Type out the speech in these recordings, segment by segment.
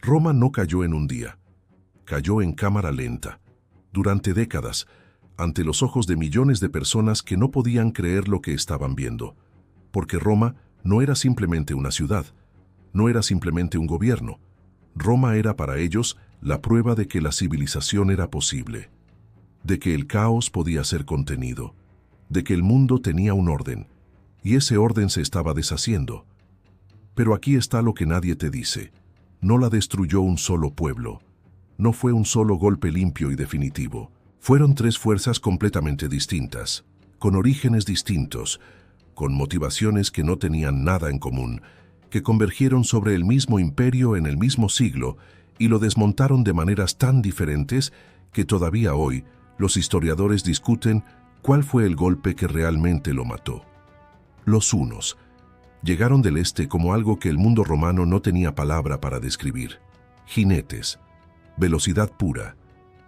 Roma no cayó en un día, cayó en cámara lenta, durante décadas, ante los ojos de millones de personas que no podían creer lo que estaban viendo, porque Roma no era simplemente una ciudad, no era simplemente un gobierno. Roma era para ellos la prueba de que la civilización era posible, de que el caos podía ser contenido, de que el mundo tenía un orden, y ese orden se estaba deshaciendo. Pero aquí está lo que nadie te dice. No la destruyó un solo pueblo. No fue un solo golpe limpio y definitivo. Fueron tres fuerzas completamente distintas, con orígenes distintos, con motivaciones que no tenían nada en común, que convergieron sobre el mismo imperio en el mismo siglo y lo desmontaron de maneras tan diferentes que todavía hoy los historiadores discuten cuál fue el golpe que realmente lo mató. Los hunos llegaron del este como algo que el mundo romano no tenía palabra para describir. Jinetes, velocidad pura,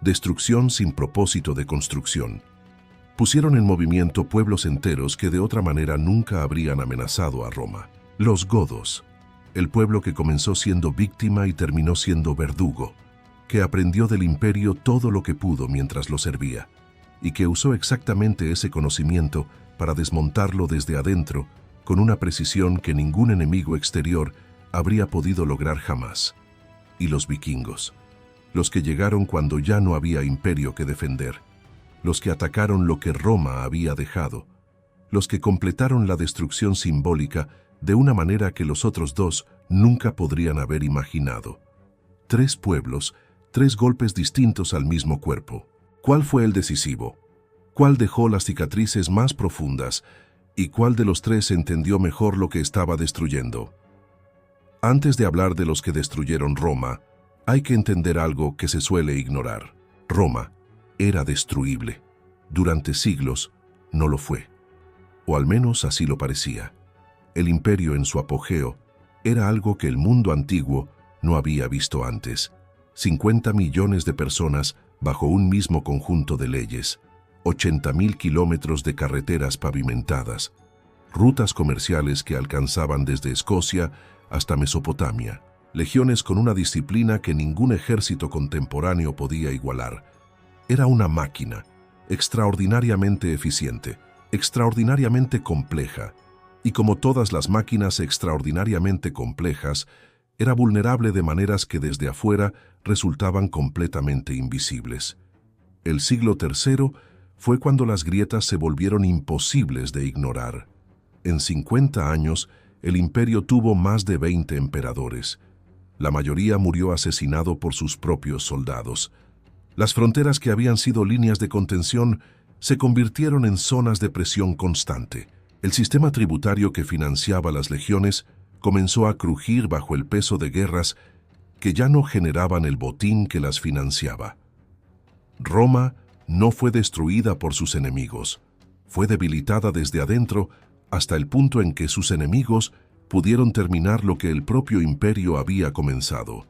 destrucción sin propósito de construcción. Pusieron en movimiento pueblos enteros que de otra manera nunca habrían amenazado a Roma. Los godos, el pueblo que comenzó siendo víctima y terminó siendo verdugo, que aprendió del imperio todo lo que pudo mientras lo servía, y que usó exactamente ese conocimiento para desmontarlo desde adentro con una precisión que ningún enemigo exterior habría podido lograr jamás. Y los vikingos, los que llegaron cuando ya no había imperio que defender, los que atacaron lo que Roma había dejado, los que completaron la destrucción simbólica de una manera que los otros dos nunca podrían haber imaginado. Tres pueblos, tres golpes distintos al mismo cuerpo. ¿Cuál fue el decisivo? ¿Cuál dejó las cicatrices más profundas? ¿Y cuál de los tres entendió mejor lo que estaba destruyendo? Antes de hablar de los que destruyeron Roma, hay que entender algo que se suele ignorar. Roma era destruible. Durante siglos no lo fue. O al menos así lo parecía. El imperio en su apogeo era algo que el mundo antiguo no había visto antes. 50 millones de personas bajo un mismo conjunto de leyes, 80.000 kilómetros de carreteras pavimentadas, rutas comerciales que alcanzaban desde Escocia hasta Mesopotamia, legiones con una disciplina que ningún ejército contemporáneo podía igualar. Era una máquina, extraordinariamente eficiente, extraordinariamente compleja, y como todas las máquinas extraordinariamente complejas, era vulnerable de maneras que desde afuera resultaban completamente invisibles. El siglo III fue cuando las grietas se volvieron imposibles de ignorar. En 50 años, el imperio tuvo más de 20 emperadores. La mayoría murió asesinado por sus propios soldados. Las fronteras que habían sido líneas de contención se convirtieron en zonas de presión constante. El sistema tributario que financiaba las legiones comenzó a crujir bajo el peso de guerras que ya no generaban el botín que las financiaba. Roma no fue destruida por sus enemigos, fue debilitada desde adentro hasta el punto en que sus enemigos pudieron terminar lo que el propio imperio había comenzado.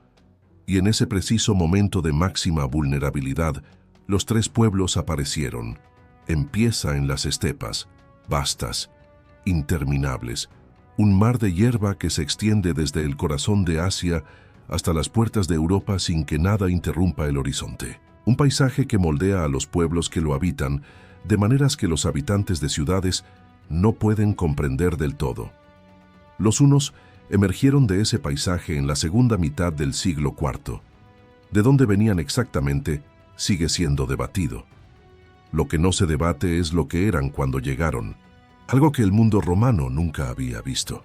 Y en ese preciso momento de máxima vulnerabilidad, los tres pueblos aparecieron. Empieza en las estepas, vastas, interminables, un mar de hierba que se extiende desde el corazón de Asia hasta las puertas de Europa sin que nada interrumpa el horizonte. Un paisaje que moldea a los pueblos que lo habitan de maneras que los habitantes de ciudades no pueden comprender del todo. Los hunos emergieron de ese paisaje en la segunda mitad del siglo IV. De dónde venían exactamente sigue siendo debatido. Lo que no se debate es lo que eran cuando llegaron, algo que el mundo romano nunca había visto.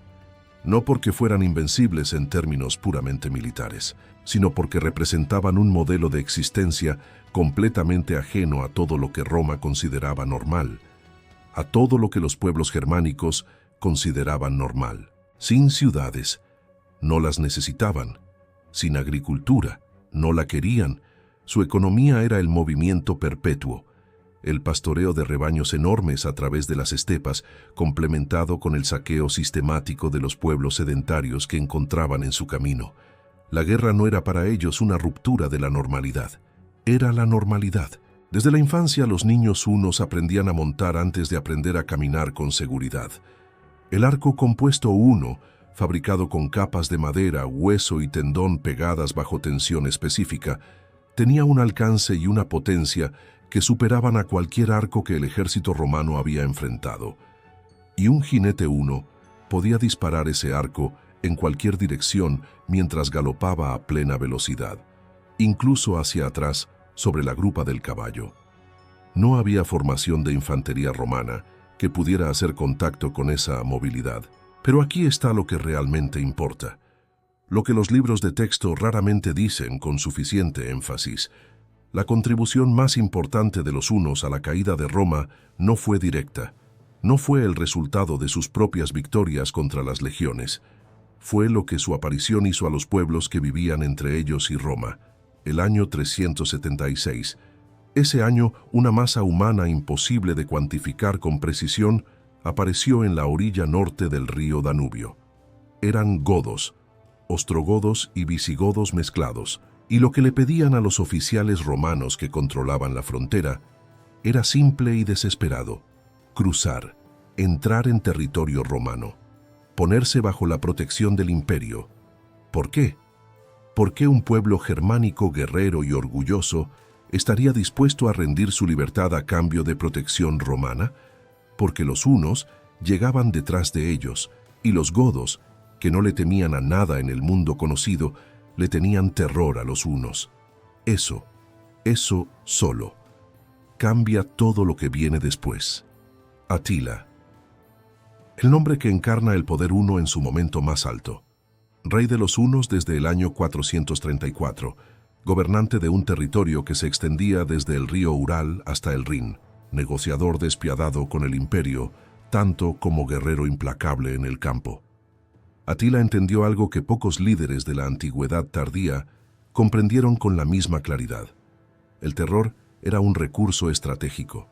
No porque fueran invencibles en términos puramente militares, sino porque representaban un modelo de existencia completamente ajeno a todo lo que Roma consideraba normal, a todo lo que los pueblos germánicos consideraban normal. Sin ciudades, no las necesitaban. Sin agricultura, no la querían. Su economía era el movimiento perpetuo, el pastoreo de rebaños enormes a través de las estepas, complementado con el saqueo sistemático de los pueblos sedentarios que encontraban en su camino. La guerra no era para ellos una ruptura de la normalidad, era la normalidad. Desde la infancia los niños hunos aprendían a montar antes de aprender a caminar con seguridad. El arco compuesto uno fabricado con capas de madera, hueso y tendón pegadas bajo tensión específica, tenía un alcance y una potencia que superaban a cualquier arco que el ejército romano había enfrentado. Y un jinete uno podía disparar ese arco en cualquier dirección mientras galopaba a plena velocidad, incluso hacia atrás sobre la grupa del caballo. No había formación de infantería romana que pudiera hacer contacto con esa movilidad. Pero aquí está lo que realmente importa, lo que los libros de texto raramente dicen con suficiente énfasis. La contribución más importante de los hunos a la caída de Roma no fue directa, no fue el resultado de sus propias victorias contra las legiones, fue lo que su aparición hizo a los pueblos que vivían entre ellos y Roma. El año 376. Ese año, una masa humana imposible de cuantificar con precisión apareció en la orilla norte del río Danubio. Eran godos, ostrogodos y visigodos mezclados, y lo que le pedían a los oficiales romanos que controlaban la frontera era simple y desesperado: cruzar, entrar en territorio romano, ponerse bajo la protección del imperio. ¿Por qué? ¿Por qué un pueblo germánico guerrero y orgulloso estaría dispuesto a rendir su libertad a cambio de protección romana? Porque los hunos llegaban detrás de ellos, y los godos, que no le temían a nada en el mundo conocido, le tenían terror a los hunos. Eso solo, cambia todo lo que viene después. Atila. El nombre que encarna el poder huno en su momento más alto. Rey de los hunos desde el año 434, gobernante de un territorio que se extendía desde el río Ural hasta el Rin, negociador despiadado con el imperio, tanto como guerrero implacable en el campo. Atila entendió algo que pocos líderes de la antigüedad tardía comprendieron con la misma claridad. El terror era un recurso estratégico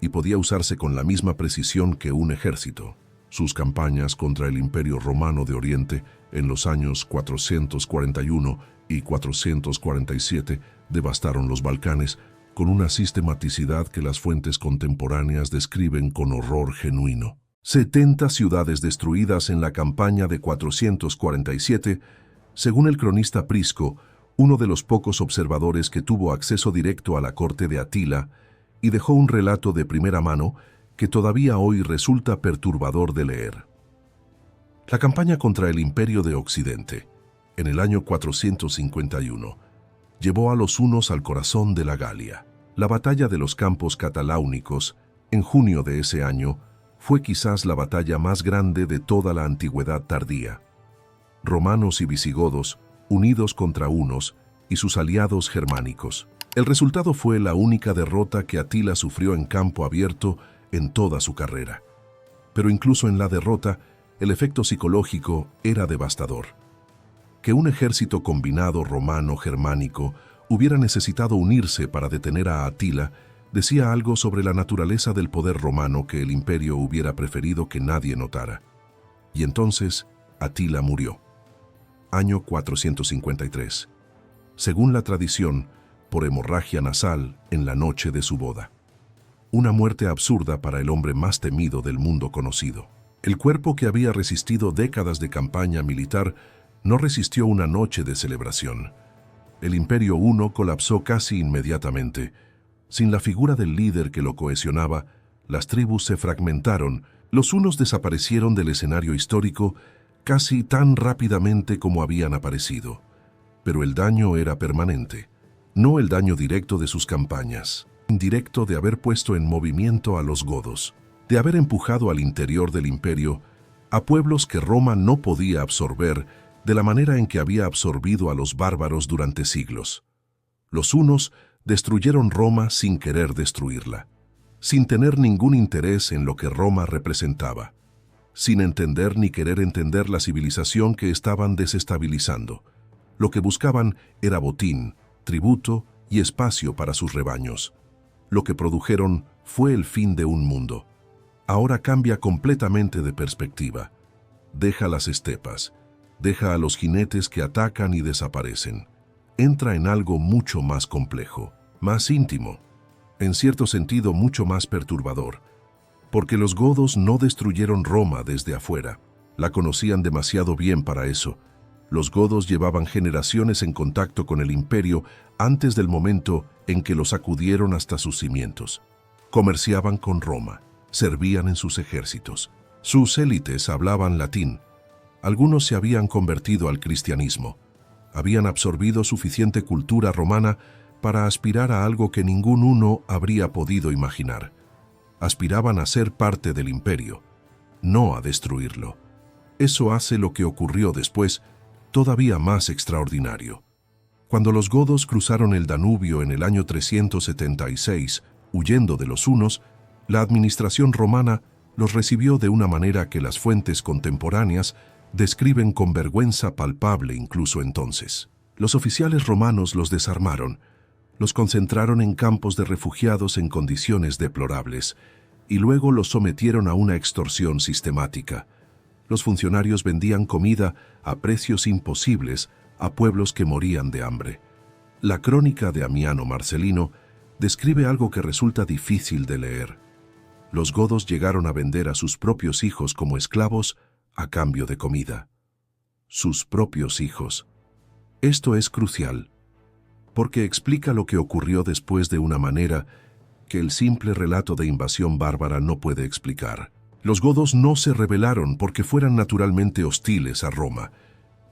y podía usarse con la misma precisión que un ejército. Sus campañas contra el Imperio Romano de Oriente en los años 441 y 447 devastaron los Balcanes con una sistematicidad que las fuentes contemporáneas describen con horror genuino. 70 ciudades destruidas en la campaña de 447, según el cronista Prisco, uno de los pocos observadores que tuvo acceso directo a la corte de Atila, y dejó un relato de primera mano que todavía hoy resulta perturbador de leer. La campaña contra el Imperio de Occidente, en el año 451, llevó a los hunos al corazón de la Galia. La batalla de los campos cataláunicos, en junio de ese año, fue quizás la batalla más grande de toda la antigüedad tardía. Romanos y visigodos, unidos contra hunos y sus aliados germánicos. El resultado fue la única derrota que Atila sufrió en campo abierto en toda su carrera. Pero incluso en la derrota, el efecto psicológico era devastador. Que un ejército combinado romano-germánico hubiera necesitado unirse para detener a Atila decía algo sobre la naturaleza del poder romano que el imperio hubiera preferido que nadie notara. Y entonces Atila murió. Año 453. Según la tradición, por hemorragia nasal en la noche de su boda. Una muerte absurda para el hombre más temido del mundo conocido. El cuerpo que había resistido décadas de campaña militar no resistió una noche de celebración. El imperio huno colapsó casi inmediatamente. Sin la figura del líder que lo cohesionaba, las tribus se fragmentaron, los hunos desaparecieron del escenario histórico casi tan rápidamente como habían aparecido. Pero el daño era permanente, no el daño directo de sus campañas, indirecto de haber puesto en movimiento a los godos, de haber empujado al interior del imperio a pueblos que Roma no podía absorber de la manera en que había absorbido a los bárbaros durante siglos. Los hunos destruyeron Roma sin querer destruirla, sin tener ningún interés en lo que Roma representaba, sin entender ni querer entender la civilización que estaban desestabilizando. Lo que buscaban era botín, tributo y espacio para sus rebaños. Lo que produjeron fue el fin de un mundo. Ahora cambia completamente de perspectiva. Deja las estepas, deja a los jinetes que atacan y desaparecen. Entra en algo mucho más complejo, más íntimo, en cierto sentido mucho más perturbador, porque los godos no destruyeron Roma desde afuera. La conocían demasiado bien para eso. Los godos llevaban generaciones en contacto con el imperio antes del momento en que lo sacudieron hasta sus cimientos. Comerciaban con Roma, servían en sus ejércitos. Sus élites hablaban latín. Algunos se habían convertido al cristianismo. Habían absorbido suficiente cultura romana para aspirar a algo que ningún uno habría podido imaginar. Aspiraban a ser parte del imperio, no a destruirlo. Eso hace lo que ocurrió después todavía más extraordinario. Cuando los godos cruzaron el Danubio en el año 376, huyendo de los hunos, la administración romana los recibió de una manera que las fuentes contemporáneas describen con vergüenza palpable incluso entonces. Los oficiales romanos los desarmaron, los concentraron en campos de refugiados en condiciones deplorables, y luego los sometieron a una extorsión sistemática. Los funcionarios vendían comida a precios imposibles a pueblos que morían de hambre. La crónica de Amiano Marcelino describe algo que resulta difícil de leer. Los godos llegaron a vender a sus propios hijos como esclavos a cambio de comida. Sus propios hijos. Esto es crucial, porque explica lo que ocurrió después de una manera que el simple relato de invasión bárbara no puede explicar. Los godos no se rebelaron porque fueran naturalmente hostiles a Roma.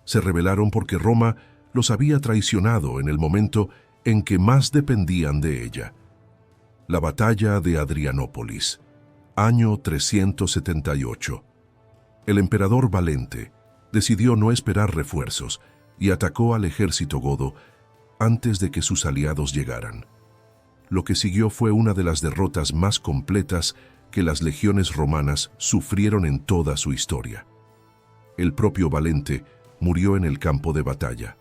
Se rebelaron porque Roma los había traicionado en el momento en que más dependían de ella. La batalla de Adrianópolis, año 378. El emperador Valente decidió no esperar refuerzos y atacó al ejército godo antes de que sus aliados llegaran. Lo que siguió fue una de las derrotas más completas que las legiones romanas sufrieron en toda su historia. El propio Valente murió en el campo de batalla.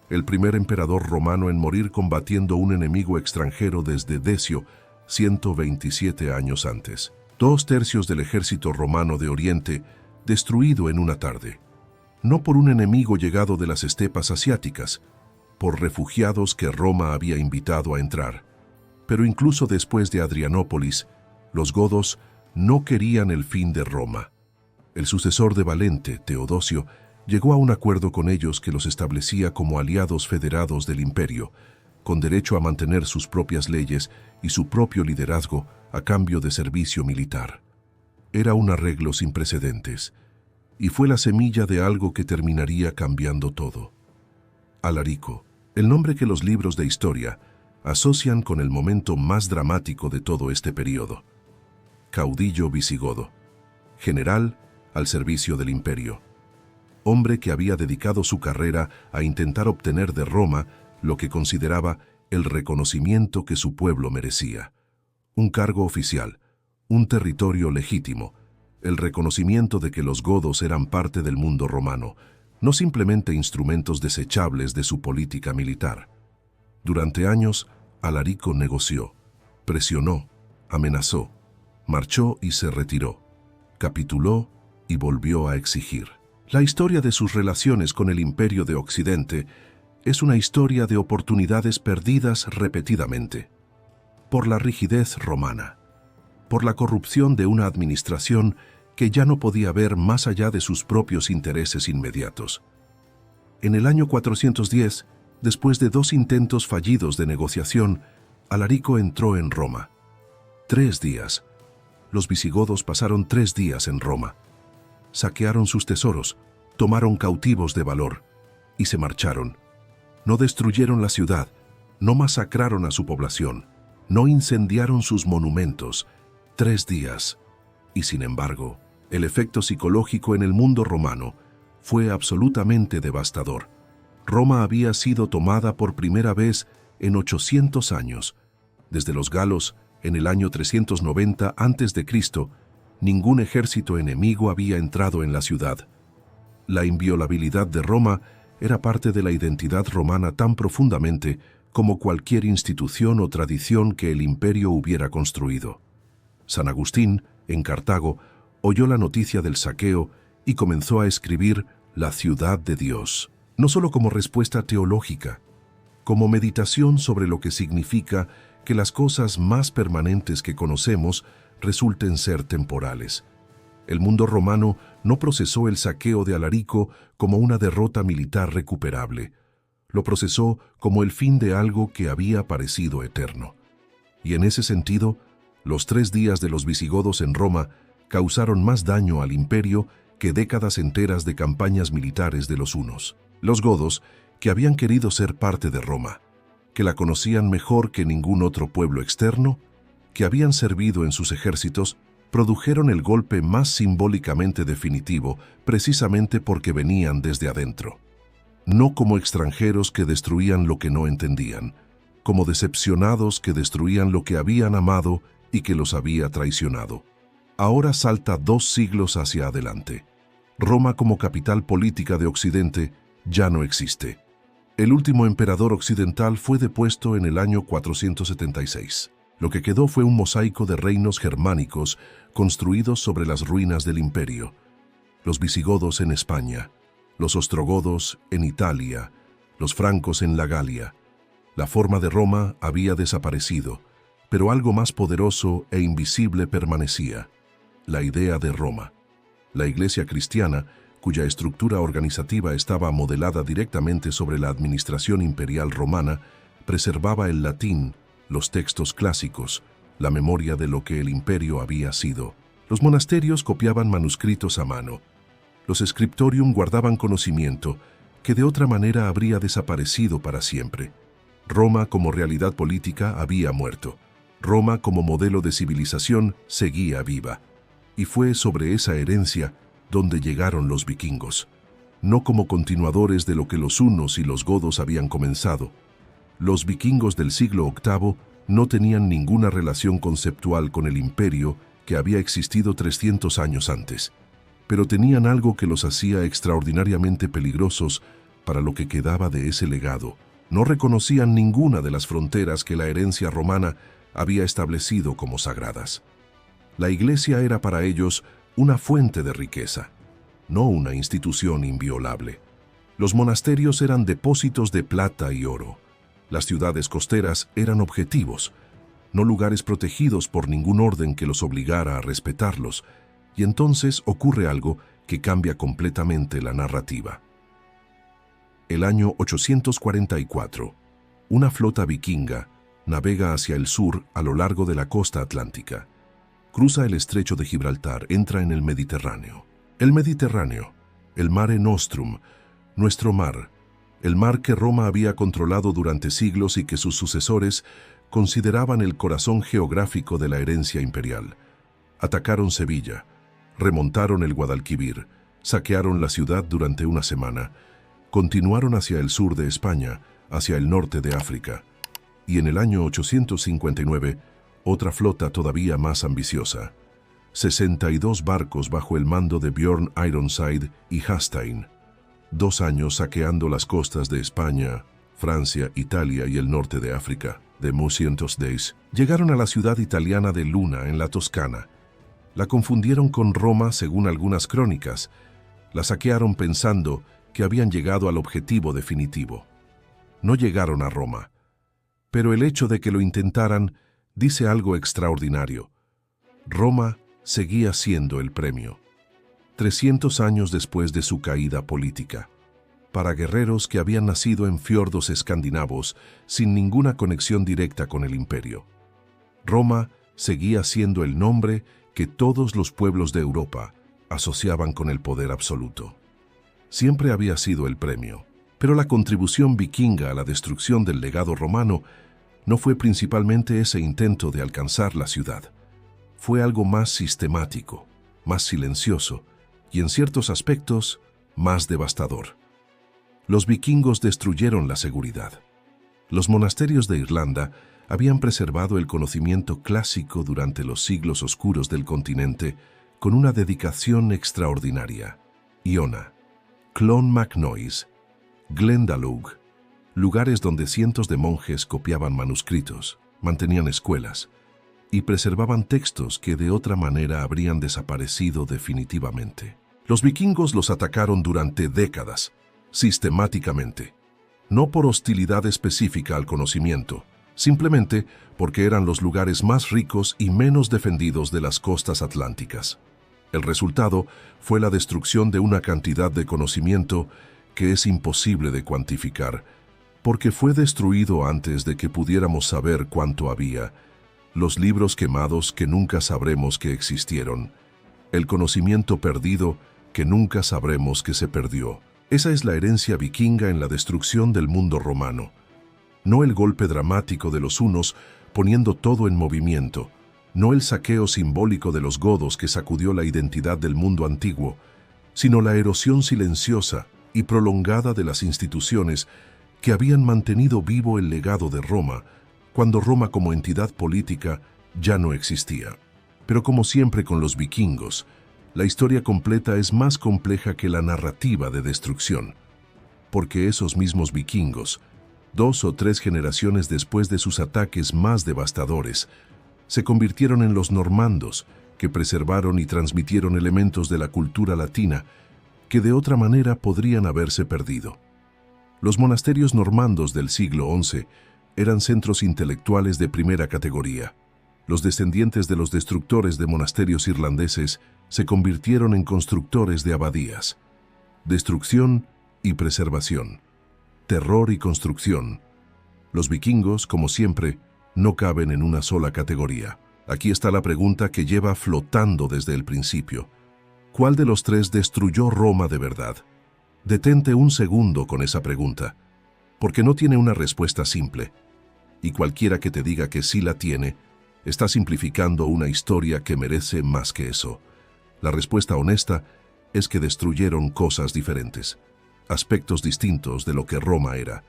El primer emperador romano en morir combatiendo un enemigo extranjero desde Decio, 127 años antes. 2/3 del ejército romano de Oriente destruido en una tarde. No por un enemigo llegado de las estepas asiáticas, por refugiados que Roma había invitado a entrar. Pero incluso después de Adrianópolis, los godos no querían el fin de Roma. El sucesor de Valente, Teodosio, llegó a un acuerdo con ellos que los establecía como aliados federados del imperio, con derecho a mantener sus propias leyes y su propio liderazgo a cambio de servicio militar. Era un arreglo sin precedentes, y fue la semilla de algo que terminaría cambiando todo. Alarico, el nombre que los libros de historia asocian con el momento más dramático de todo este periodo. Caudillo visigodo, general al servicio del imperio. Hombre que había dedicado su carrera a intentar obtener de Roma lo que consideraba el reconocimiento que su pueblo merecía. Un cargo oficial, un territorio legítimo, el reconocimiento de que los godos eran parte del mundo romano, no simplemente instrumentos desechables de su política militar. Durante años, Alarico negoció, presionó, amenazó, marchó y se retiró, capituló y volvió a exigir. La historia de sus relaciones con el Imperio de Occidente es una historia de oportunidades perdidas repetidamente, por la rigidez romana, por la corrupción de una administración que ya no podía ver más allá de sus propios intereses inmediatos. En el año 410, después de 2 intentos fallidos de negociación, Alarico entró en Roma. 3 días. Los visigodos pasaron 3 días en Roma. Saquearon sus tesoros, tomaron cautivos de valor y se marcharon. No destruyeron la ciudad, no masacraron a su población, no incendiaron sus monumentos. 3 días. Y sin embargo, el efecto psicológico en el mundo romano fue absolutamente devastador. Roma había sido tomada por primera vez en 800 años. Desde los galos, en el año 390 a.C., ningún ejército enemigo había entrado en la ciudad. La inviolabilidad de Roma era parte de la identidad romana tan profundamente como cualquier institución o tradición que el imperio hubiera construido. San Agustín, en Cartago, oyó la noticia del saqueo y comenzó a escribir La ciudad de Dios, no solo como respuesta teológica, como meditación sobre lo que significa que las cosas más permanentes que conocemos resulten ser temporales. El mundo romano no procesó el saqueo de Alarico como una derrota militar recuperable. Lo procesó como el fin de algo que había parecido eterno. Y en ese sentido, los 3 días de los visigodos en Roma causaron más daño al imperio que décadas enteras de campañas militares de los hunos. Los godos, que habían querido ser parte de Roma, que la conocían mejor que ningún otro pueblo externo, que habían servido en sus ejércitos, produjeron el golpe más simbólicamente definitivo precisamente porque venían desde adentro. No como extranjeros que destruían lo que no entendían, como decepcionados que destruían lo que habían amado y que los había traicionado. Ahora salta 2 siglos hacia adelante. Roma como capital política de Occidente ya no existe. El último emperador occidental fue depuesto en el año 476. Lo que quedó fue un mosaico de reinos germánicos construidos sobre las ruinas del imperio. Los visigodos en España, los ostrogodos en Italia, los francos en la Galia. La forma de Roma había desaparecido, pero algo más poderoso e invisible permanecía: la idea de Roma. La Iglesia cristiana, cuya estructura organizativa estaba modelada directamente sobre la administración imperial romana, preservaba el latín, los textos clásicos, la memoria de lo que el imperio había sido. Los monasterios copiaban manuscritos a mano. Los scriptorium guardaban conocimiento que de otra manera habría desaparecido para siempre. Roma como realidad política había muerto. Roma como modelo de civilización seguía viva. Y fue sobre esa herencia donde llegaron los vikingos, no como continuadores de lo que los hunos y los godos habían comenzado. Los vikingos del siglo VIII no tenían ninguna relación conceptual con el imperio que había existido 300 años antes, pero tenían algo que los hacía extraordinariamente peligrosos para lo que quedaba de ese legado. No reconocían ninguna de las fronteras que la herencia romana había establecido como sagradas. La Iglesia era para ellos una fuente de riqueza, no una institución inviolable. Los monasterios eran depósitos de plata y oro. Las ciudades costeras eran objetivos, no lugares protegidos por ningún orden que los obligara a respetarlos, y entonces ocurre algo que cambia completamente la narrativa. El año 844, una flota vikinga navega hacia el sur a lo largo de la costa atlántica. Cruza el estrecho de Gibraltar, entra en el Mediterráneo. El Mediterráneo, el Mare Nostrum, nuestro mar, el mar que Roma había controlado durante siglos y que sus sucesores consideraban el corazón geográfico de la herencia imperial. Atacaron Sevilla, remontaron el Guadalquivir, saquearon la ciudad durante una semana, continuaron hacia el sur de España, hacia el norte de África, y en el año 859, otra flota todavía más ambiciosa. 62 barcos bajo el mando de Bjorn Ironside y Hastein. 2 años saqueando las costas de España, Francia, Italia y el norte de África. De 200 days. Llegaron a la ciudad italiana de Luna, en la Toscana. La confundieron con Roma según algunas crónicas. La saquearon pensando que habían llegado al objetivo definitivo. No llegaron a Roma. Pero el hecho de que lo intentaran dice algo extraordinario. Roma seguía siendo el premio. 300 años después de su caída política. Para guerreros que habían nacido en fiordos escandinavos sin ninguna conexión directa con el imperio. Roma seguía siendo el nombre que todos los pueblos de Europa asociaban con el poder absoluto. Siempre había sido el premio, pero la contribución vikinga a la destrucción del legado romano no fue principalmente ese intento de alcanzar la ciudad. Fue algo más sistemático, más silencioso y en ciertos aspectos más devastador. Los vikingos destruyeron la seguridad. Los monasterios de Irlanda habían preservado el conocimiento clásico durante los siglos oscuros del continente con una dedicación extraordinaria. Iona, Clonmacnoise, Glendalough, lugares donde cientos de monjes copiaban manuscritos, mantenían escuelas y preservaban textos que de otra manera habrían desaparecido definitivamente. Los vikingos los atacaron durante décadas, sistemáticamente, no por hostilidad específica al conocimiento, simplemente porque eran los lugares más ricos y menos defendidos de las costas atlánticas. El resultado fue la destrucción de una cantidad de conocimiento que es imposible de cuantificar, porque fue destruido antes de que pudiéramos saber cuánto había. Los libros quemados que nunca sabremos que existieron. El conocimiento perdido que nunca sabremos que se perdió. Esa es la herencia vikinga en la destrucción del mundo romano. No el golpe dramático de los hunos poniendo todo en movimiento, no el saqueo simbólico de los godos que sacudió la identidad del mundo antiguo, sino la erosión silenciosa y prolongada de las instituciones que habían mantenido vivo el legado de Roma, cuando Roma como entidad política ya no existía. Pero como siempre con los vikingos, la historia completa es más compleja que la narrativa de destrucción, porque esos mismos vikingos, 2 o 3 generaciones después de sus ataques más devastadores, se convirtieron en los normandos, que preservaron y transmitieron elementos de la cultura latina que de otra manera podrían haberse perdido. Los monasterios normandos del siglo XI eran centros intelectuales de primera categoría. Los descendientes de los destructores de monasterios irlandeses se convirtieron en constructores de abadías. Destrucción y preservación. Terror y construcción. Los vikingos, como siempre, no caben en una sola categoría. Aquí está la pregunta que lleva flotando desde el principio. ¿Cuál de los 3 destruyó Roma de verdad? Detente un segundo con esa pregunta, porque no tiene una respuesta simple. Y cualquiera que te diga que sí la tiene, está simplificando una historia que merece más que eso. La respuesta honesta es que destruyeron cosas diferentes, aspectos distintos de lo que Roma era.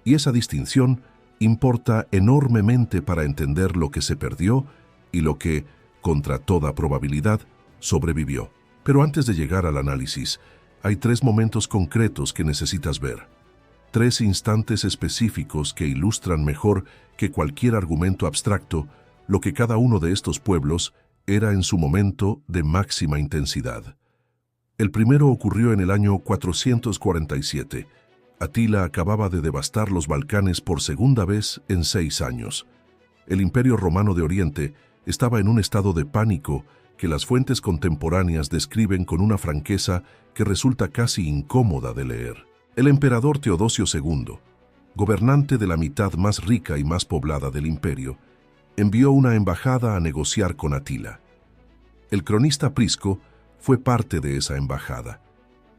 Y esa distinción importa enormemente para entender lo que se perdió y lo que, contra toda probabilidad, sobrevivió. Pero antes de llegar al análisis, hay 3 momentos concretos que necesitas ver. 3 instantes específicos que ilustran mejor que cualquier argumento abstracto lo que cada uno de estos pueblos era en su momento de máxima intensidad. El primero ocurrió en el año 447. Atila acababa de devastar los Balcanes por segunda vez en 6 años. El Imperio Romano de Oriente estaba en un estado de pánico que las fuentes contemporáneas describen con una franqueza que resulta casi incómoda de leer. El emperador Teodosio II, gobernante de la mitad más rica y más poblada del imperio, envió una embajada a negociar con Atila. El cronista Prisco fue parte de esa embajada,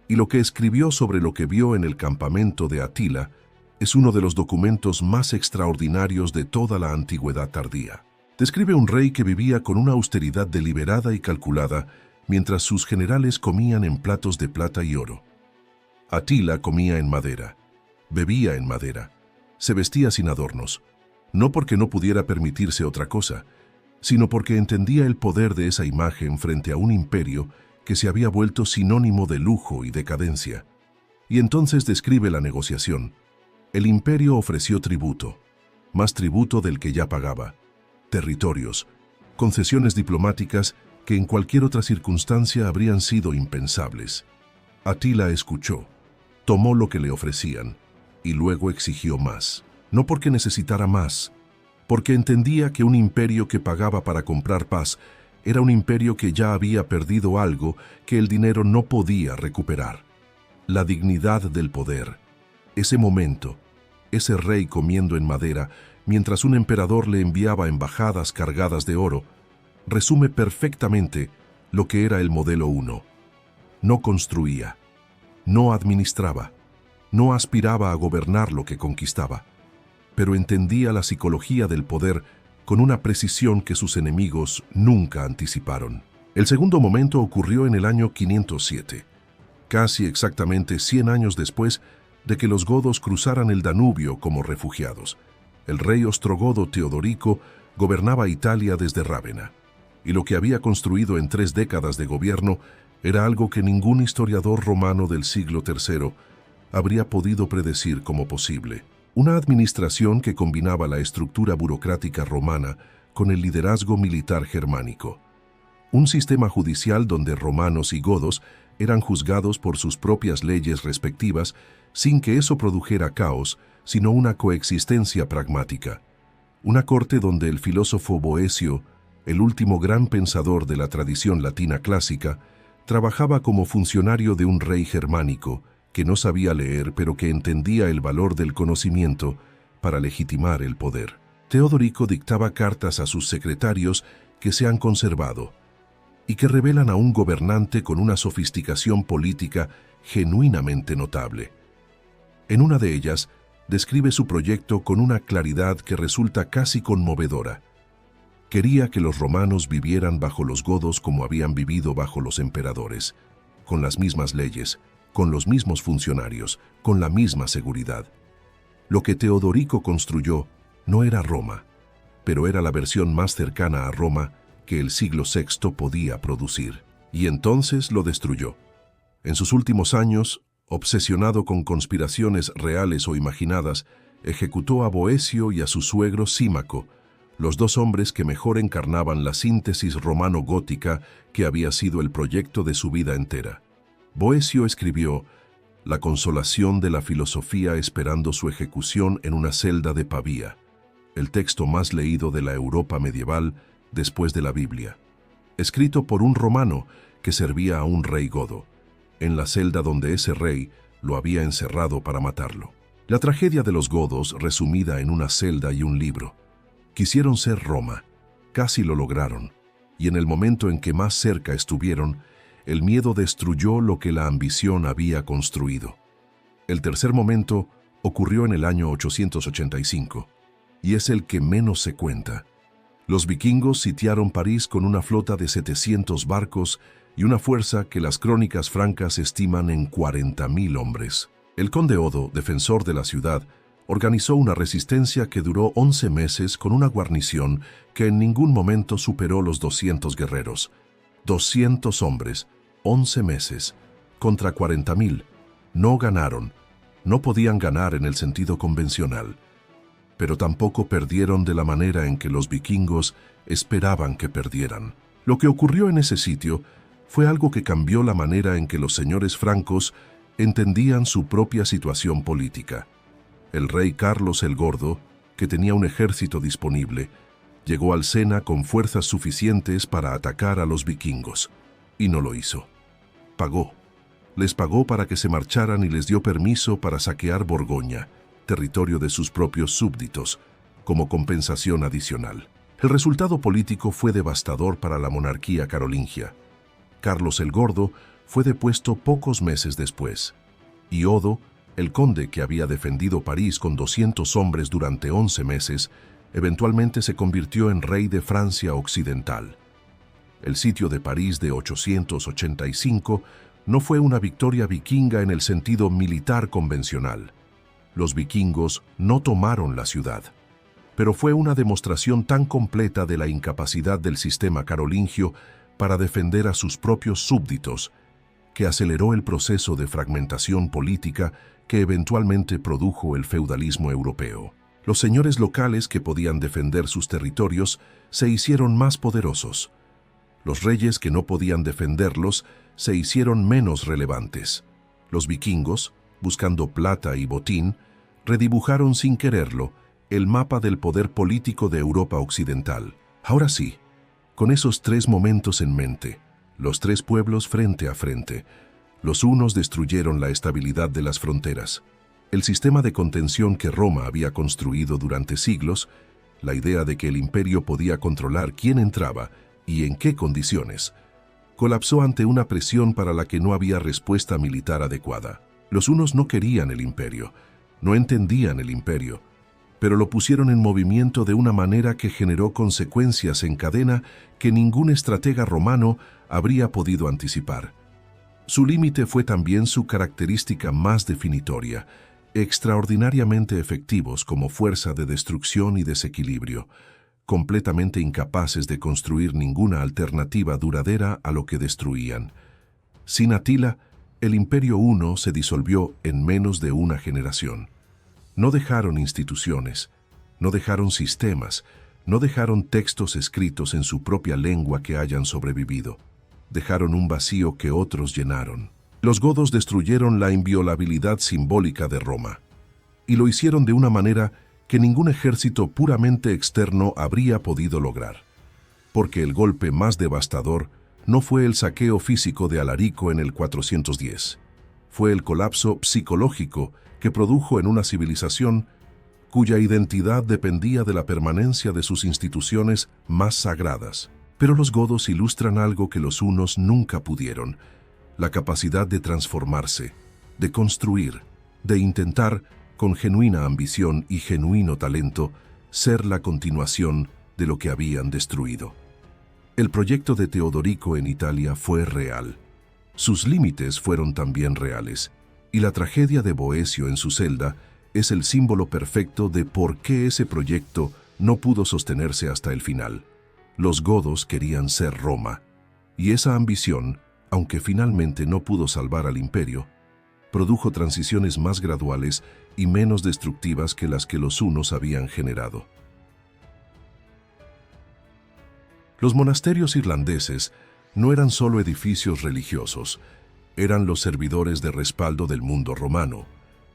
y lo que escribió sobre lo que vio en el campamento de Atila es uno de los documentos más extraordinarios de toda la antigüedad tardía. Describe un rey que vivía con una austeridad deliberada y calculada mientras sus generales comían en platos de plata y oro. Atila comía en madera, bebía en madera, se vestía sin adornos, no porque no pudiera permitirse otra cosa, sino porque entendía el poder de esa imagen frente a un imperio que se había vuelto sinónimo de lujo y decadencia. Y entonces describe la negociación. El imperio ofreció tributo, más tributo del que ya pagaba, territorios, concesiones diplomáticas que en cualquier otra circunstancia habrían sido impensables. Atila escuchó, tomó lo que le ofrecían y luego exigió más, no porque necesitara más, porque entendía que un imperio que pagaba para comprar paz era un imperio que ya había perdido algo que el dinero no podía recuperar. La dignidad del poder. Ese momento, ese rey comiendo en madera, mientras un emperador le enviaba embajadas cargadas de oro, resume perfectamente lo que era el modelo 1. No construía, no administraba, no aspiraba a gobernar lo que conquistaba, pero entendía la psicología del poder con una precisión que sus enemigos nunca anticiparon. El segundo momento ocurrió en el año 507, casi exactamente 100 años después de que los godos cruzaran el Danubio como refugiados. El rey ostrogodo Teodorico gobernaba Italia desde Rávena, y lo que había construido en 3 décadas de gobierno era algo que ningún historiador romano del siglo III habría podido predecir como posible. Una administración que combinaba la estructura burocrática romana con el liderazgo militar germánico. Un sistema judicial donde romanos y godos eran juzgados por sus propias leyes respectivas sin que eso produjera caos, sino una coexistencia pragmática. Una corte donde el filósofo Boecio el último gran pensador de la tradición latina clásica, trabajaba como funcionario de un rey germánico que no sabía leer pero que entendía el valor del conocimiento para legitimar el poder. Teodorico dictaba cartas a sus secretarios que se han conservado y que revelan a un gobernante con una sofisticación política genuinamente notable. En una de ellas, describe su proyecto con una claridad que resulta casi conmovedora. Quería que los romanos vivieran bajo los godos como habían vivido bajo los emperadores, con las mismas leyes, con los mismos funcionarios, con la misma seguridad. Lo que Teodorico construyó no era Roma, pero era la versión más cercana a Roma que el siglo VI podía producir. Y entonces lo destruyó. En sus últimos años, obsesionado con conspiraciones reales o imaginadas, ejecutó a Boecio y a su suegro Símaco, los dos hombres que mejor encarnaban la síntesis romano-gótica que había sido el proyecto de su vida entera. Boecio escribió La consolación de la filosofía esperando su ejecución en una celda de Pavía, el texto más leído de la Europa medieval después de la Biblia, escrito por un romano que servía a un rey godo, en la celda donde ese rey lo había encerrado para matarlo. La tragedia de los godos resumida en una celda y un libro. Quisieron ser Roma, casi lo lograron, y en el momento en que más cerca estuvieron, el miedo destruyó lo que la ambición había construido. El tercer momento ocurrió en el año 885, y es el que menos se cuenta. Los vikingos sitiaron París con una flota de 700 barcos y una fuerza que las crónicas francas estiman en 40.000 hombres. El conde Odo, defensor de la ciudad, organizó una resistencia que duró 11 meses con una guarnición que en ningún momento superó los 200 guerreros. 200 hombres, 11 meses, contra 40.000. No ganaron. No podían ganar en el sentido convencional, pero tampoco perdieron de la manera en que los vikingos esperaban que perdieran. Lo que ocurrió en ese sitio fue algo que cambió la manera en que los señores francos entendían su propia situación política. El rey Carlos el Gordo, que tenía un ejército disponible, llegó al Sena con fuerzas suficientes para atacar a los vikingos, y no lo hizo. Pagó. Les pagó para que se marcharan y les dio permiso para saquear Borgoña, territorio de sus propios súbditos, como compensación adicional. El resultado político fue devastador para la monarquía carolingia. Carlos el Gordo fue depuesto pocos meses después, y Odo, el conde que había defendido París con 200 hombres durante 11 meses, eventualmente se convirtió en rey de Francia Occidental. El sitio de París de 885 no fue una victoria vikinga en el sentido militar convencional. Los vikingos no tomaron la ciudad, pero fue una demostración tan completa de la incapacidad del sistema carolingio para defender a sus propios súbditos, que aceleró el proceso de fragmentación política que eventualmente produjo el feudalismo europeo. Los señores locales que podían defender sus territorios se hicieron más poderosos. Los reyes que no podían defenderlos se hicieron menos relevantes. Los vikingos, buscando plata y botín, redibujaron sin quererlo el mapa del poder político de Europa Occidental. Ahora sí, con esos tres momentos en mente, los tres pueblos frente a frente, los unos destruyeron la estabilidad de las fronteras, el sistema de contención que Roma había construido durante siglos, la idea de que el imperio podía controlar quién entraba y en qué condiciones, colapsó ante una presión para la que no había respuesta militar adecuada. Los unos no querían el imperio, no entendían el imperio, pero lo pusieron en movimiento de una manera que generó consecuencias en cadena que ningún estratega romano habría podido anticipar. Su límite fue también su característica más definitoria, extraordinariamente efectivos como fuerza de destrucción y desequilibrio, completamente incapaces de construir ninguna alternativa duradera a lo que destruían. Sin Atila, el Imperio Huno se disolvió en menos de una generación. No dejaron instituciones, no dejaron sistemas, no dejaron textos escritos en su propia lengua que hayan sobrevivido. Dejaron un vacío que otros llenaron. Los godos destruyeron la inviolabilidad simbólica de Roma, y lo hicieron de una manera que ningún ejército puramente externo habría podido lograr. porque el golpe más devastador no fue el saqueo físico de Alarico en el 410. Fue el colapso psicológico que produjo en una civilización cuya identidad dependía de la permanencia de sus instituciones más sagradas. Pero los godos ilustran algo que los hunos nunca pudieron: la capacidad de transformarse, de construir, de intentar, con genuina ambición y genuino talento, ser la continuación de lo que habían destruido. El proyecto de Teodorico en Italia fue real. Sus límites fueron también reales, y la tragedia de Boecio en su celda es el símbolo perfecto de por qué ese proyecto no pudo sostenerse hasta el final. Los godos querían ser Roma, y esa ambición, aunque finalmente no pudo salvar al imperio, produjo transiciones más graduales y menos destructivas que las que los hunos habían generado. Los monasterios irlandeses no eran solo edificios religiosos, eran los servidores de respaldo del mundo romano,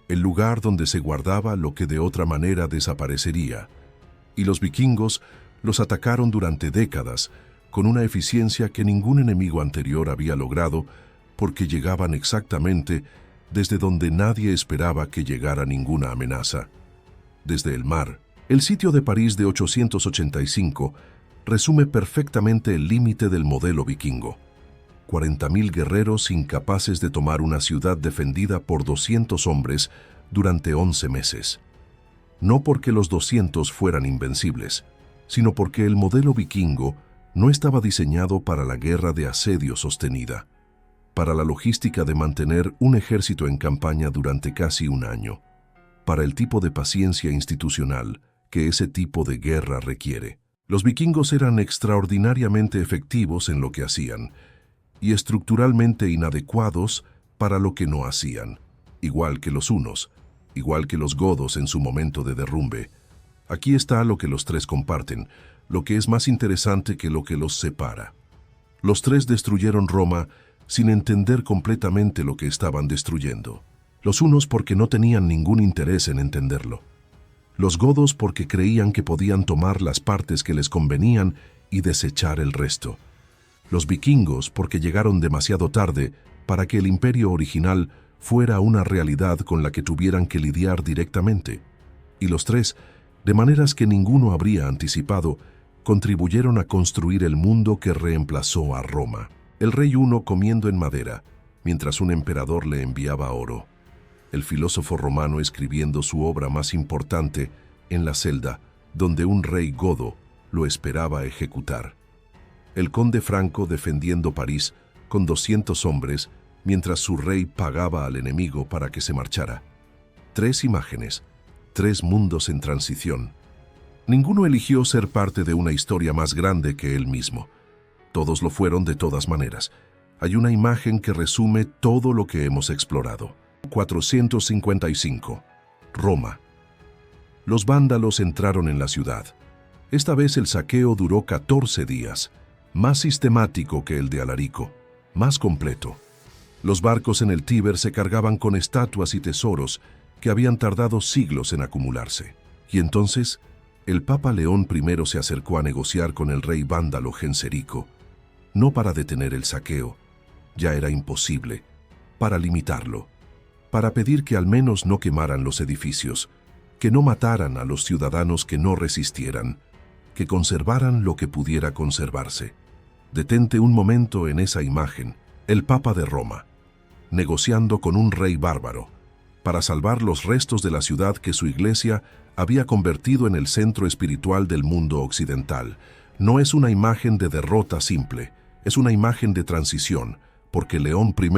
el lugar donde se guardaba lo que de otra manera desaparecería. Y los vikingos los atacaron durante décadas, con una eficiencia que ningún enemigo anterior había logrado, porque llegaban exactamente desde donde nadie esperaba que llegara ninguna amenaza. Desde el mar. El sitio de París de 885 resume perfectamente el límite del modelo vikingo. 40.000 guerreros incapaces de tomar una ciudad defendida por 200 hombres durante 11 meses. No porque los 200 fueran invencibles, sino porque el modelo vikingo no estaba diseñado para la guerra de asedio sostenida, para la logística de mantener un ejército en campaña durante casi un año, para el tipo de paciencia institucional que ese tipo de guerra requiere. Los vikingos eran extraordinariamente efectivos en lo que hacían y estructuralmente inadecuados para lo que no hacían, igual que los hunos, igual que los godos en su momento de derrumbe. Aquí está lo que los tres comparten, lo que es más interesante que lo que los separa. Los tres destruyeron Roma sin entender completamente lo que estaban destruyendo. Los hunos porque no tenían ningún interés en entenderlo. Los godos porque creían que podían tomar las partes que les convenían y desechar el resto. Los vikingos porque llegaron demasiado tarde para que el imperio original fuera una realidad con la que tuvieran que lidiar directamente. Y los tres, de maneras que ninguno habría anticipado, contribuyeron a construir el mundo que reemplazó a Roma. El rey huno comiendo en madera, mientras un emperador le enviaba oro. El filósofo romano escribiendo su obra más importante en la celda, donde un rey godo lo esperaba ejecutar. El conde Franco defendiendo París con 200 hombres, mientras su rey pagaba al enemigo para que se marchara. Tres imágenes, tres mundos en transición. Ninguno eligió ser parte de una historia más grande que él mismo. Todos lo fueron de todas maneras. Hay una imagen que resume todo lo que hemos explorado. 455. Roma. Los vándalos entraron en la ciudad. Esta vez el saqueo duró 14 días, más sistemático que el de Alarico, más completo. Los barcos en el Tíber se cargaban con estatuas y tesoros que habían tardado siglos en acumularse. Y entonces, el Papa León I se acercó a negociar con el rey vándalo Genserico, no para detener el saqueo, ya era imposible, para limitarlo, para pedir que al menos no quemaran los edificios, que no mataran a los ciudadanos que no resistieran, que conservaran lo que pudiera conservarse. Detente un momento en esa imagen, el Papa de Roma, negociando con un rey bárbaro, para salvar los restos de la ciudad que su iglesia había convertido en el centro espiritual del mundo occidental. No es una imagen de derrota simple, es una imagen de transición, porque León I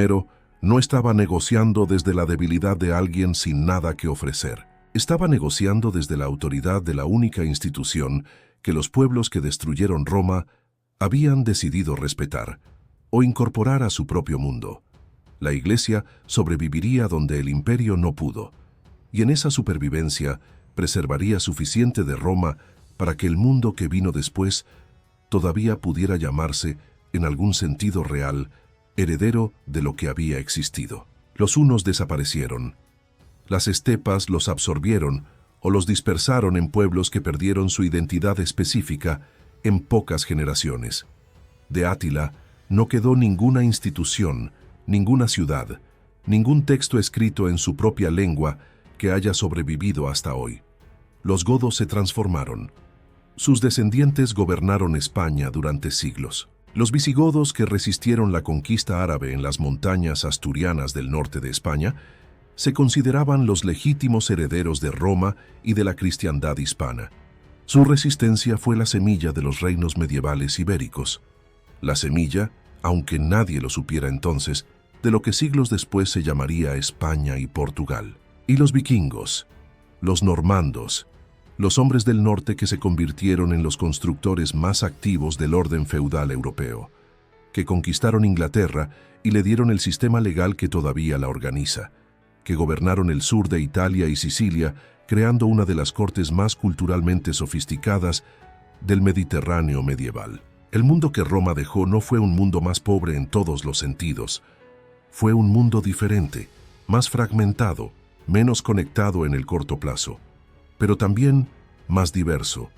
no estaba negociando desde la debilidad de alguien sin nada que ofrecer. Estaba negociando desde la autoridad de la única institución que los pueblos que destruyeron Roma habían decidido respetar o incorporar a su propio mundo. La Iglesia sobreviviría donde el imperio no pudo, y en esa supervivencia preservaría suficiente de Roma para que el mundo que vino después todavía pudiera llamarse, en algún sentido real, heredero de lo que había existido. Los hunos desaparecieron. Las estepas los absorbieron o los dispersaron en pueblos que perdieron su identidad específica en pocas generaciones. De Átila no quedó ninguna institución, ninguna ciudad, ningún texto escrito en su propia lengua que haya sobrevivido hasta hoy. Los godos se transformaron. Sus descendientes gobernaron España durante siglos. Los visigodos, que resistieron la conquista árabe en las montañas asturianas del norte de España, se consideraban los legítimos herederos de Roma y de la cristiandad hispana. Su resistencia fue la semilla de los reinos medievales ibéricos. La semilla, aunque nadie lo supiera entonces, de lo que siglos después se llamaría España y Portugal. Y los vikingos, los normandos, los hombres del norte que se convirtieron en los constructores más activos del orden feudal europeo, que conquistaron Inglaterra y le dieron el sistema legal que todavía la organiza, que gobernaron el sur de Italia y Sicilia, creando una de las cortes más culturalmente sofisticadas del Mediterráneo medieval. El mundo que Roma dejó no fue un mundo más pobre en todos los sentidos. Fue un mundo diferente, más fragmentado, menos conectado en el corto plazo, pero también más diverso,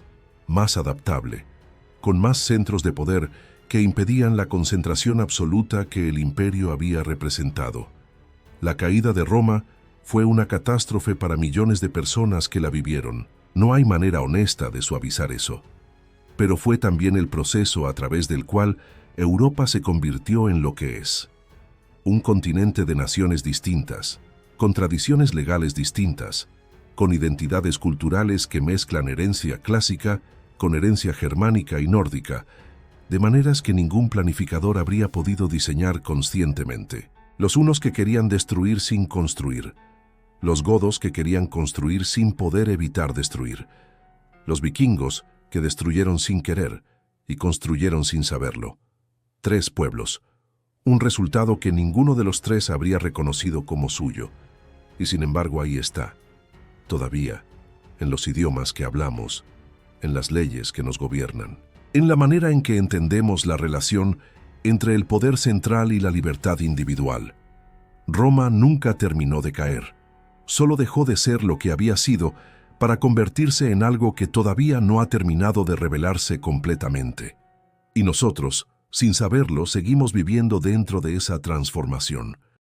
más adaptable, con más centros de poder que impedían la concentración absoluta que el imperio había representado. La caída de Roma fue una catástrofe para millones de personas que la vivieron. No hay manera honesta de suavizar eso. Pero fue también el proceso a través del cual Europa se convirtió en lo que es. Un continente de naciones distintas, con tradiciones legales distintas, con identidades culturales que mezclan herencia clásica con herencia germánica y nórdica, de maneras que ningún planificador habría podido diseñar conscientemente. Los unos que querían destruir sin construir, los godos que querían construir sin poder evitar destruir, los vikingos que destruyeron sin querer y construyeron sin saberlo. 3 pueblos, un resultado que ninguno de los 3 habría reconocido como suyo, y sin embargo ahí está, todavía, en los idiomas que hablamos, en las leyes que nos gobiernan, en la manera en que entendemos la relación entre el poder central y la libertad individual. Roma nunca terminó de caer, solo dejó de ser lo que había sido para convertirse en algo que todavía no ha terminado de revelarse completamente. Y nosotros, sin saberlo, seguimos viviendo dentro de esa transformación.